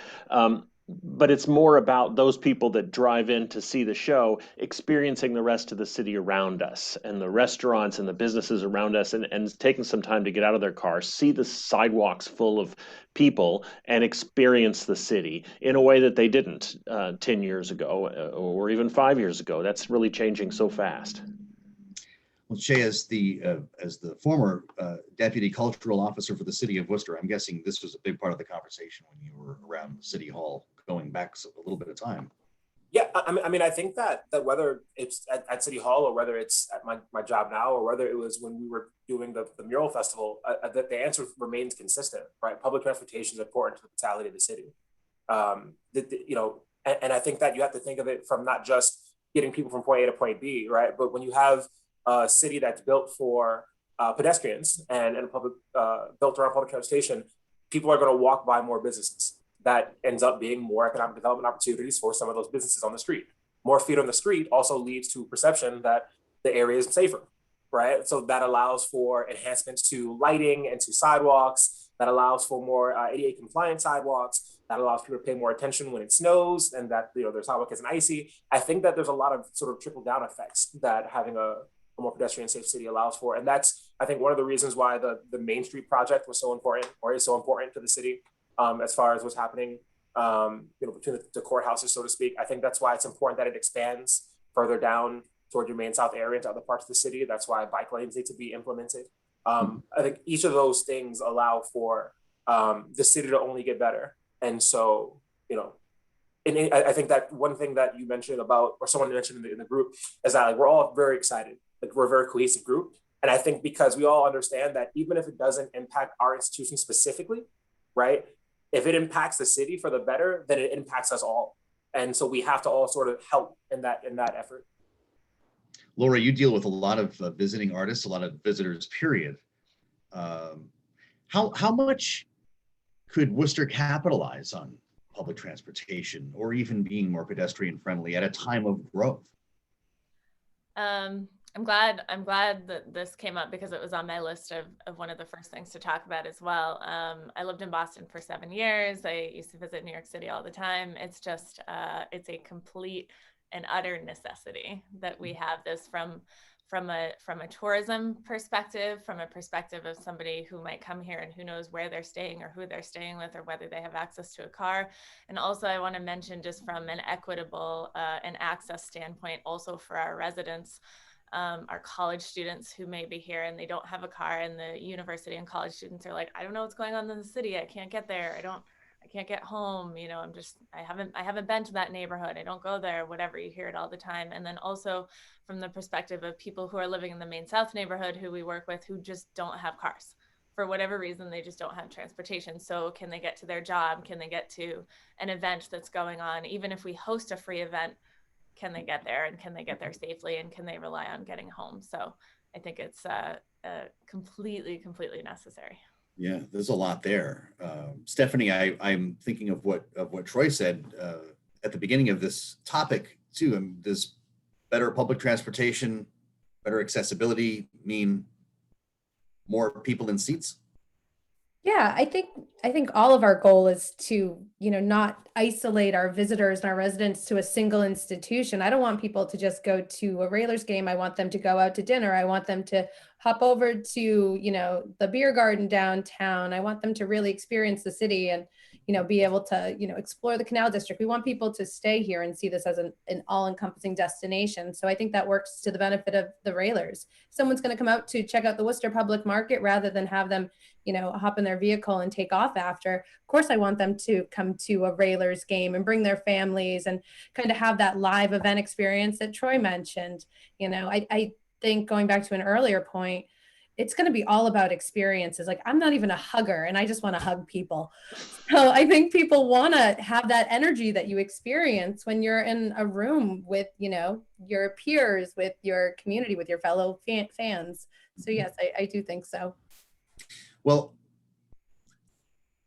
it's more about those people that drive in to see the show, experiencing the rest of the city around us and the restaurants and the businesses around us and taking some time to get out of their cars, see the sidewalks full of people and experience the city in a way that they didn't 10 years ago or even 5 years ago. That's really changing so fast. Well, Shay, as the former deputy cultural officer for the city of Worcester, I'm guessing this was a big part of the conversation when you were around City Hall, going back a little bit of time. Yeah, I think that whether it's at City Hall or whether it's at my job now or whether it was when we were doing the mural festival, that the answer remains consistent, right? Public transportation is important to the vitality of the city. And I think that you have to think of it from not just getting people from point A to point B, right? But when you have a city that's built for pedestrians and a public built around public transportation, people are going to walk by more businesses. That ends up being more economic development opportunities for some of those businesses on the street. More feet on the street also leads to perception that the area is safer, right? So that allows for enhancements to lighting and to sidewalks. That allows for more ADA compliant sidewalks. That allows people to pay more attention when it snows and that their sidewalk isn't icy. I think that there's a lot of sort of trickle down effects that having a more pedestrian safe city allows for. And that's, I think, one of the reasons why the Main Street project was so important or is so important to the city. As far as what's happening, between the courthouses, so to speak. I think that's why it's important that it expands further down toward your main south area into other parts of the city. That's why bike lanes need to be implemented. I think each of those things allow for the city to only get better. And so, and I think that one thing that you mentioned about, or someone mentioned in the group, is that we're all very excited. We're a very cohesive group. And I think because we all understand that even if it doesn't impact our institution specifically, right? If it impacts the city for the better, then it impacts us all. And so we have to all sort of help in that effort. Laura, you deal with a lot of visiting artists, a lot of visitors, period. How much could Worcester capitalize on public transportation or even being more pedestrian friendly at a time of growth? I'm glad that this came up because it was on my list of one of the first things to talk about as well. I lived in Boston for 7 years. I used to visit New York City all the time. It's just, it's a complete and utter necessity that we have this from from a tourism perspective, from a perspective of somebody who might come here and who knows where they're staying or who they're staying with or whether they have access to a car. And also I want to mention, just from an equitable and access standpoint, also for our residents, our college students who may be here and they don't have a car, and the university and college students are like, I don't know what's going on in the city. I can't get there. I can't get home. You know, I haven't been to that neighborhood. I don't go there, whatever. You hear it all the time. And then also from the perspective of people who are living in the Main South neighborhood who we work with, who just don't have cars. For whatever reason, they just don't have transportation. So can they get to their job? Can they get to an event that's going on? Even if we host a free event, can they get there, and can they get there safely, and can they rely on getting home? So I think it's completely necessary. Yeah, there's a lot there. Stephanie, I'm thinking of what Troy said at the beginning of this topic too. Does better public transportation, better accessibility mean more people in seats? Yeah, I think all of our goal is to, not isolate our visitors and our residents to a single institution. I don't want people to just go to a Railers game. I want them to go out to dinner. I want them to hop over to, the beer garden downtown. I want them to really experience the city and, be able to, explore the Canal District. We want people to stay here and see this as an all-encompassing destination. So I think that works to the benefit of the Railers. Someone's going to come out to check out the Worcester Public Market rather than have them, hop in their vehicle and take off after. Of course, I want them to come to a Railers game and bring their families and kind of have that live event experience that Troy mentioned. I think, going back to an earlier point, it's going to be all about experiences. Like, I'm not even a hugger and I just want to hug people. So I think people want to have that energy that you experience when you're in a room with, your peers, with your community, with your fellow fans. So yes, I do think so. Well,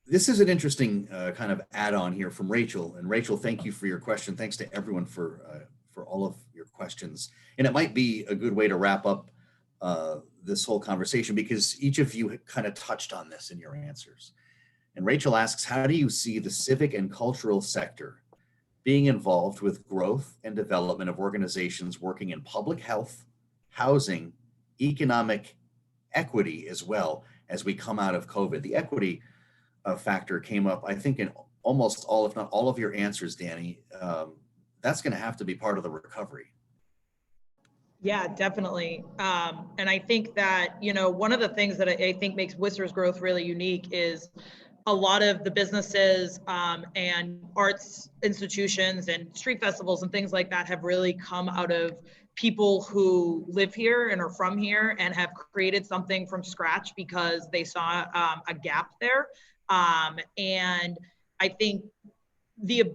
this is an interesting kind of add-on here from Rachel. And Rachel, thank you for your question. Thanks to everyone for all of your questions. And it might be a good way to wrap up this whole conversation, because each of you kind of touched on this in your answers. And Rachel asks, how do you see the civic and cultural sector being involved with growth and development of organizations working in public health, housing, economic equity, as well as we come out of COVID? The equity factor came up, I think, in almost all, if not all of your answers, Dani. That's going to have to be part of the recovery. Yeah, definitely. And I think that, one of the things that I think makes Worcester's growth really unique is a lot of the businesses and arts institutions and street festivals and things like that have really come out of people who live here and are from here and have created something from scratch because they saw a gap there. And I think the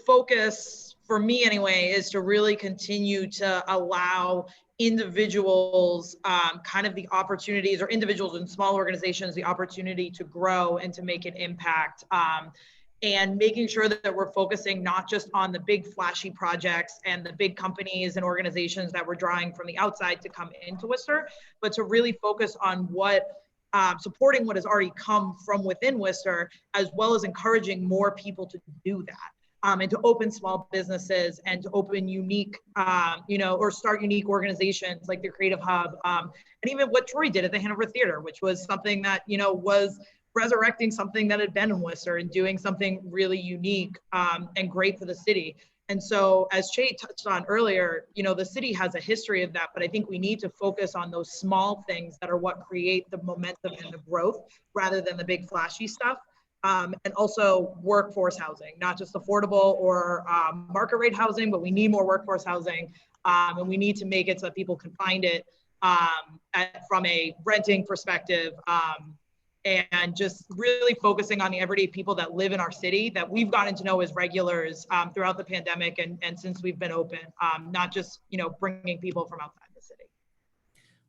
focus, for me anyway, is to really continue to allow individuals kind of the opportunities, or individuals in small organizations, the opportunity to grow and to make an impact, and making sure that we're focusing not just on the big flashy projects and the big companies and organizations that we're drawing from the outside to come into Worcester, but to really focus on supporting what has already come from within Worcester, as well as encouraging more people to do that. And to open small businesses and to open unique, or start unique organizations like the Creative Hub, and even what Troy did at the Hanover Theater, which was something that, was resurrecting something that had been in Worcester and doing something really unique and great for the city. And so, as Che touched on earlier, the city has a history of that, but I think we need to focus on those small things that are what create the momentum and the growth rather than the big flashy stuff. And also workforce housing, not just affordable or market rate housing, but we need more workforce housing, and we need to make it so that people can find it from a renting perspective, and just really focusing on the everyday people that live in our city that we've gotten to know as regulars throughout the pandemic and since we've been open, not just bringing people from outside the city.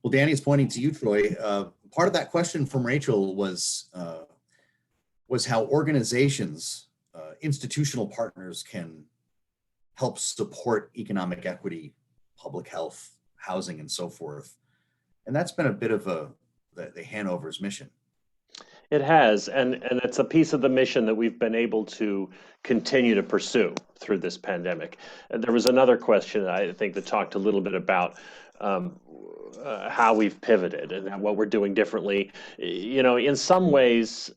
Well, Dani's pointing to you, Troy. Part of that question from Rachel was how organizations, institutional partners, can help support economic equity, public health, housing, and so forth. And that's been a bit of the Hanover's mission. It has, and it's a piece of the mission that we've been able to continue to pursue through this pandemic. And there was another question, I think, that talked a little bit about how we've pivoted and what we're doing differently. You know, in some ways,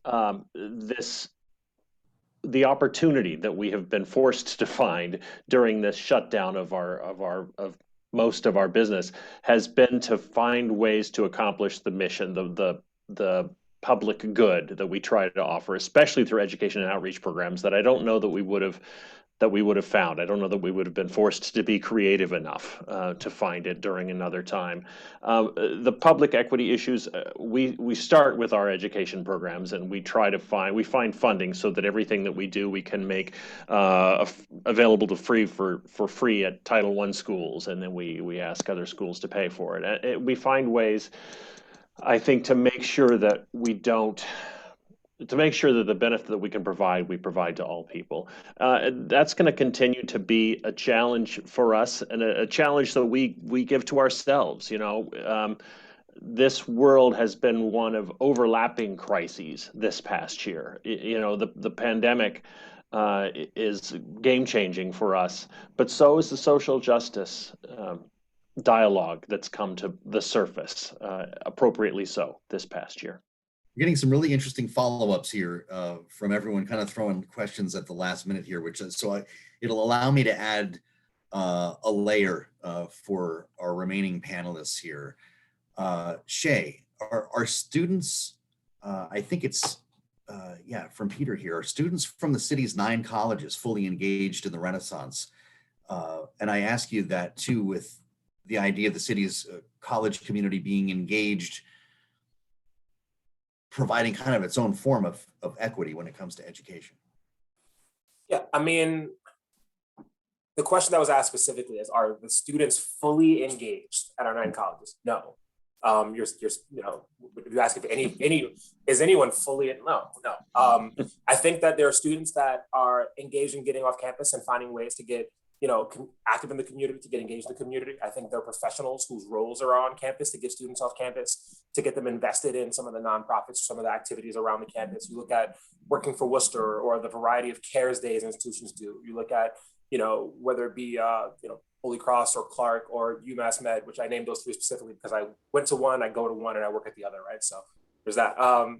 the opportunity that we have been forced to find during this shutdown of most of our business has been to find ways to accomplish the mission, the public good that we try to offer, especially through education and outreach programs that I don't know that we would have found. I don't know that we would have been forced to be creative enough to find it during another time. The public equity issues, we start with our education programs, and we find funding so that everything that we do, we can make available to for free at Title I schools, and then we ask other schools to pay for it. We find ways, I think, to make sure that the benefit that we provide to all people. That's going to continue to be a challenge for us, and a challenge that we give to ourselves. You know, this world has been one of overlapping crises this past year. You know, the pandemic is game changing for us, but so is the social justice dialogue that's come to the surface, appropriately so, this past year. We're getting some really interesting follow-ups here from everyone, kind of throwing questions at the last minute here, it'll allow me to add a layer for our remaining panelists here. Shay, are students, I think it's, from Peter here, are students from the city's 9 colleges fully engaged in the Renaissance? And I ask you that too, with the idea of the city's college community being engaged, providing kind of its own form of equity when it comes to education. Yeah, I mean, the question that was asked specifically is, are the students fully engaged at our 9 colleges? No. You're you know, you ask if is anyone fully, no. I think that there are students that are engaged in getting off campus and finding ways to get, you know, active in the community, to get engaged in the community. I think there are professionals whose roles are on campus to get students off campus, to get them invested in some of the nonprofits, some of the activities around the campus. You look at Working for Worcester, or the variety of cares days institutions do. You look at, you know, whether it be, you know, Holy Cross or Clark or UMass Med, which I named those 3 specifically because I went to one, I go to one, and I work at the other, right? So there's that.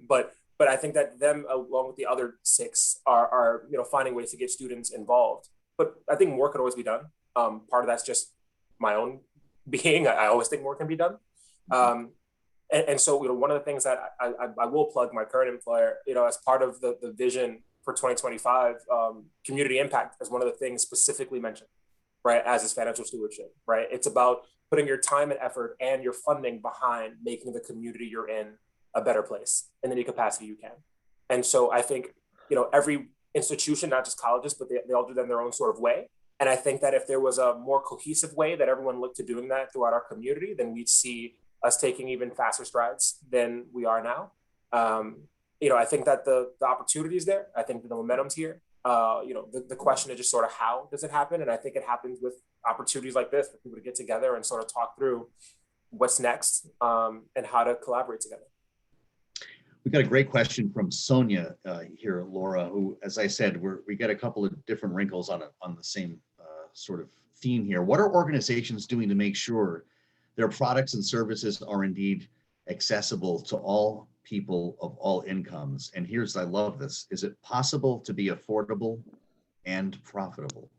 But I think that them, along with the other 6, are you know, finding ways to get students involved. But I think more could always be done. Part of that's just my own being. I always think more can be done. And so, you know, one of the things that I will plug my current employer, you know, as part of the vision for 2025, community impact is one of the things specifically mentioned, right, as is financial stewardship, right? It's about putting your time and effort and your funding behind making the community you're in a better place in any capacity you can. And so I think, you know, every institution, not just colleges, but they all do them their own sort of way. And I think that if there was a more cohesive way that everyone looked to doing that throughout our community, then we'd see us taking even faster strides than we are now. You know, I think that the opportunity is there. I think that the momentum's here. You know, the question is just sort of how does it happen? And I think it happens with opportunities like this for people to get together and sort of talk through what's next and how to collaborate together. We got a great question from Sonia here, Laura, who, as I said, we got a couple of different wrinkles on the same sort of theme here. What are organizations doing to make sure their products and services are indeed accessible to all people of all incomes? And here's, I love this, is it possible to be affordable and profitable?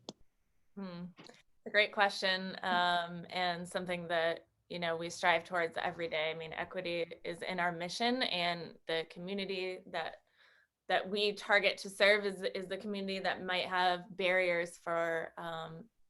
A great question, and something that, you know, we strive towards every day. I mean, equity is in our mission, and the community that we target to serve is the community that might have barriers for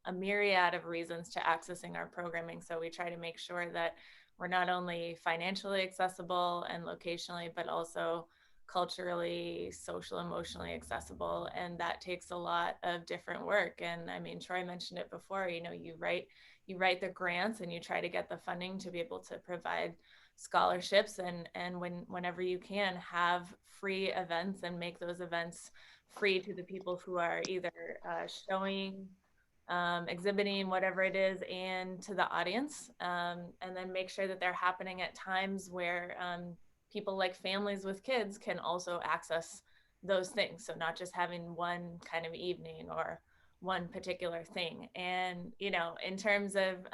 a myriad of reasons to accessing our programming. So we try to make sure that we're not only financially accessible and locationally, but also culturally, social, emotionally accessible. And that takes a lot of different work. And I mean, Troy mentioned it before, you know, you write the grants and you try to get the funding to be able to provide scholarships, and whenever you can, have free events and make those events free to the people who are either showing, exhibiting, whatever it is, and to the audience, and then make sure that they're happening at times where people like families with kids can also access those things. So not just having one kind of evening or one particular thing. And, you know, in terms of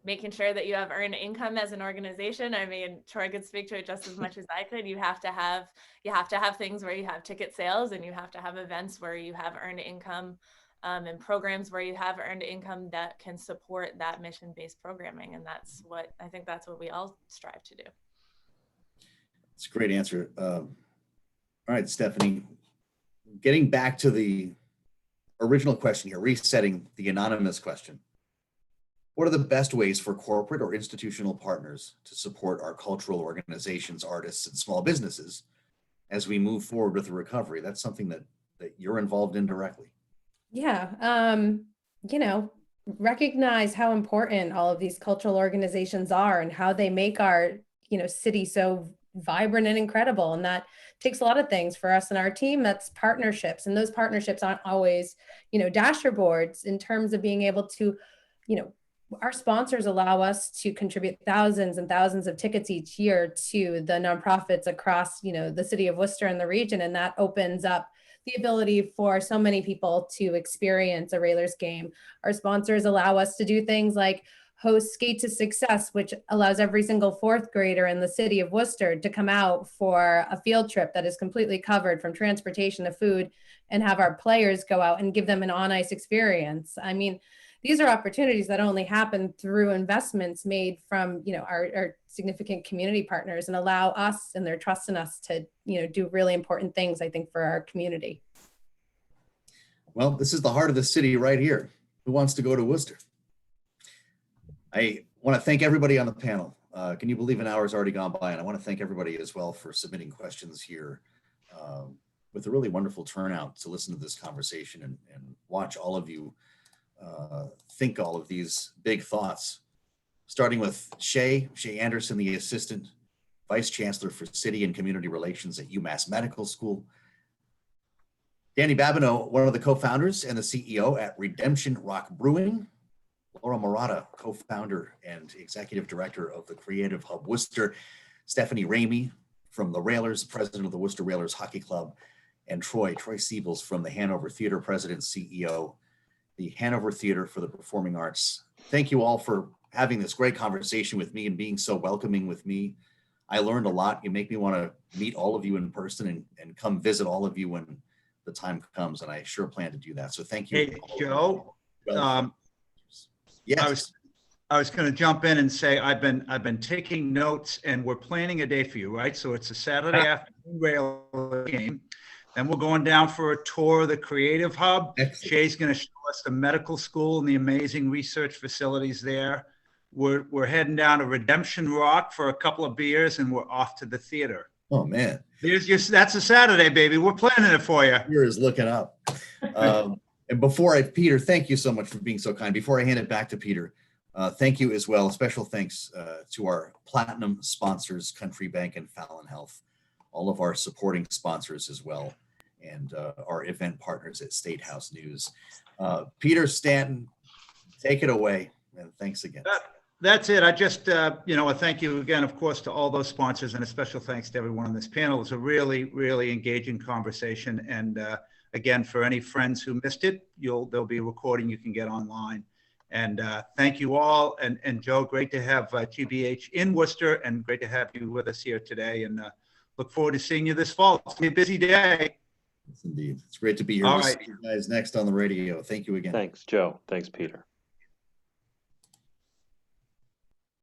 making sure that you have earned income as an organization. I mean, Troy could speak to it just as much as I could. You have to have things where you have ticket sales, and you have to have events where you have earned income, and programs where you have earned income that can support that mission-based programming. And that's what we all strive to do. It's a great answer. All right, Stephanie, getting back to the original question here, resetting the anonymous question. What are the best ways for corporate or institutional partners to support our cultural organizations, artists, and small businesses as we move forward with the recovery? That's something that you're involved in directly. Yeah, recognize how important all of these cultural organizations are and how they make our, city so vibrant and incredible. And that takes a lot of things for us and our team. That's partnerships. And those partnerships aren't always, dashboards in terms of being able to, our sponsors allow us to contribute thousands and thousands of tickets each year to the nonprofits across, the city of Worcester and the region. And that opens up the ability for so many people to experience a Railers game. Our sponsors allow us to do things like host Skate to Success, which allows every single fourth grader in the city of Worcester to come out for a field trip that is completely covered from transportation to food, and have our players go out and give them an on-ice experience. I mean, these are opportunities that only happen through investments made from, our significant community partners, and allow us, and their trust in us, to, do really important things, I think, for our community. Well, this is the heart of the city right here. Who wants to go to Worcester? I want to thank everybody on the panel. Can you believe an hour's already gone by? And I want to thank everybody as well for submitting questions here with a really wonderful turnout to listen to this conversation and watch all of you think all of these big thoughts, starting with Shay Anderson, the Assistant Vice Chancellor for City and Community Relations at UMass Medical School. Dani Babineau, one of the co-founders and the CEO at Redemption Rock Brewing. Laura Marotta, co-founder and executive director of the Creative Hub Worcester. Stephanie Ramey from the Railers, president of the Worcester Railers Hockey Club. And Troy Siebels from the Hanover Theater, president, CEO, the Hanover Theater for the Performing Arts. Thank you all for having this great conversation with me and being so welcoming with me. I learned a lot. You make me want to meet all of you in person and come visit all of you when the time comes, and I sure plan to do that. So thank you. Hey, Joe. Yes. I was going to jump in and say I've been taking notes, and we're planning a day for you, right? So it's a Saturday afternoon rail game. Then we're going down for a tour of the Creative Hub. Excellent. Shay's going to show us the medical school and the amazing research facilities there. We're heading down to Redemption Rock for a couple of beers, and we're off to the theater. Oh man, that's a Saturday, baby. We're planning it for you. Here is looking up. And Peter, thank you so much for being so kind. Before I hand it back to Peter, thank you as well. Special thanks to our platinum sponsors, Country Bank and Fallon Health, all of our supporting sponsors as well, and our event partners at State House News. Peter Stanton, take it away, and thanks again. That's it. I just, a thank you again, of course, to all those sponsors, and a special thanks to everyone on this panel. It was a really, really engaging conversation. And again, for any friends who missed it, there'll be a recording you can get online. And thank you all. And Joe, great to have GBH in Worcester, and great to have you with us here today. And look forward to seeing you this fall. It's gonna be a busy day. Yes, indeed. It's great to be here. All we'll right. see you guys next on the radio. Thank you again. Thanks, Joe. Thanks, Peter.